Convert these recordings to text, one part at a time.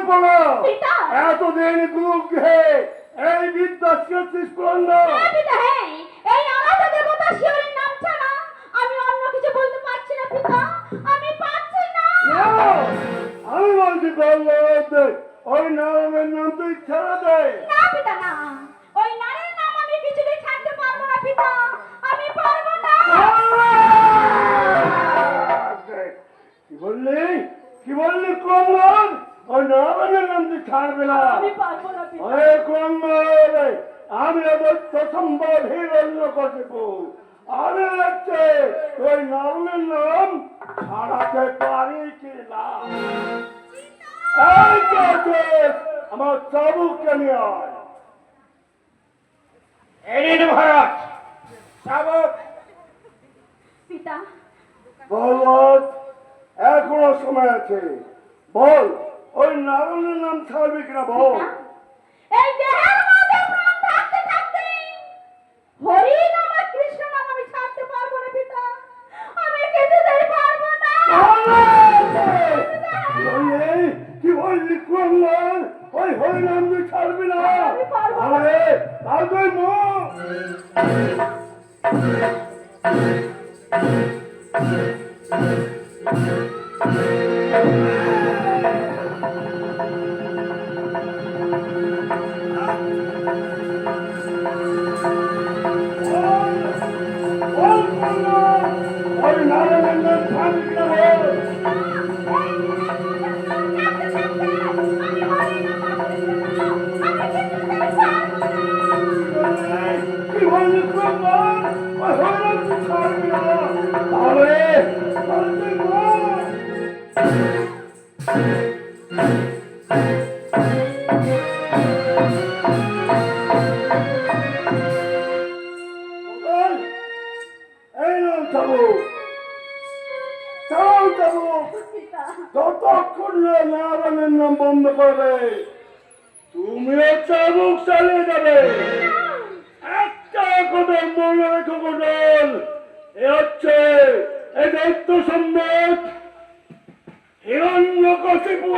পড়ো এতদিন গুরুগৃহে এই বিদ্যা শিখছিস পড়ল। এই আলাদা দেবতা শিবের নাম ছাড়া আমি অন্য কিছু বলতে পারছি না পিতা, আমি পারছি না। আমি বলছি ওই নারায়ণের নাম তুই ছেড়ে দে। না পিতা না, ওই নারীর নাম আমি কিছুতেই ছাড়তে পারবো না পিতা, আমি পারবো না। কি বললি কি বললি কমল? ওই নারায়ণের নাম তুই ছাড়বে না? আমি পারবো না পিতা। আরে কমল, আমি অবশ্য সম্ভব হিরণ্য কশিপু, আমি হচ্ছে ওই নারায়ণের নাম ছাড়াতে পারি কি না? এই কে আমার চাবুককে নিয়ে আয়। এই মহারাজ চাবুক। পিতা বল, এখনো সময় আছে, বল ওই নারায়ণের নাম ছাড়বি কিনা বল। এই দেহের মধ্যে প্রাণ থাকতে থাকতে হরি নাম আর কৃষ্ণ নাম আমি ছাড়তে পারবো না পিতা, আমি কিছুতেই পারবো না। কি বললি কমল? ওই হরি নাম তুই ছাড়বি না? আরে তার তুই ওই নারায়ণের নাম ছাড়বি কিনা বল। কি বললি কমল? ওই হরি নাম তুই ছাড়বি না? তাহলে তুই বল। এই নাম চাবুক, চাবুক, যতক্ষণ নারায়ণের নাম বন্ধ করবে তুমিও চাবুক চালিয়ে যাবে। একটা কথা মনে রেখো গোডল, এ হচ্ছে এই দৈত্য সম্রাট হিরণ্যকশিপু।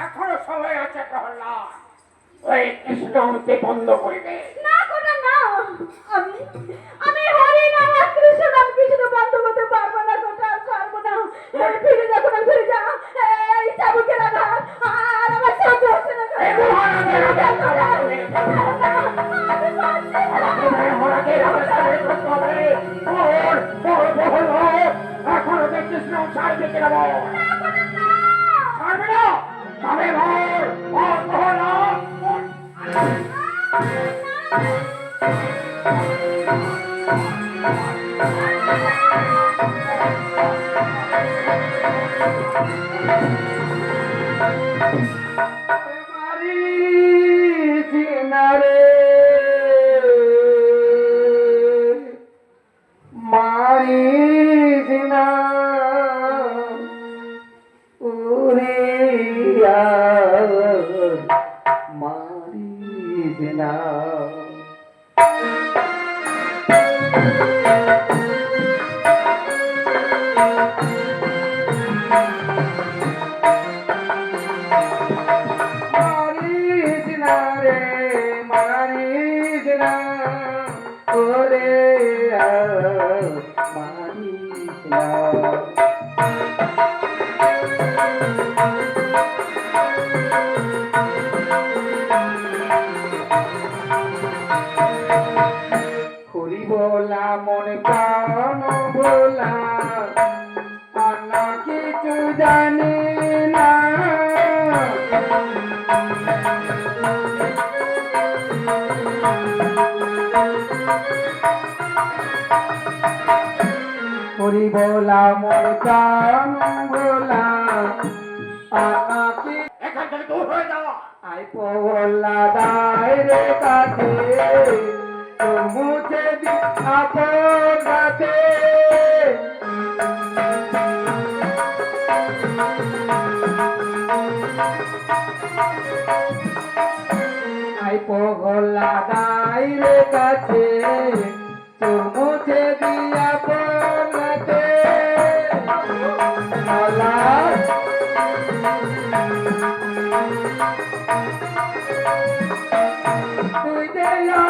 এখনো সময় আছে প্রহ্লাদ, ওই কৃষ্ণ হতে বন্ধ করবে। না কোটা না, আমি আমি হরি নাম আর কৃষ্ণ নাম কিছুতে বন্ধ করতে পারবো না কোটা, পারবো না। ফিরে যা কোটা, ফিরে যা। এই চাবুকে রাখা আর আমার সহ্য হচ্ছে না। এখনো কৃষ্ণ ছাড়বে কিনা বল। ছাড়বে না তবে হরি বলা মনে প্রাণ বলা অন্য কিছু জানি না। হরি বলা মন প্রাণ বলা আমাকে এখান থেকে দূর হয়ে যাওয়া। আই পগলা দাইরে কাছে মুছে দি আপনাতে আই পগলা দাইরে কাছে মুছে দিয়া পড়াতে তুই দিলা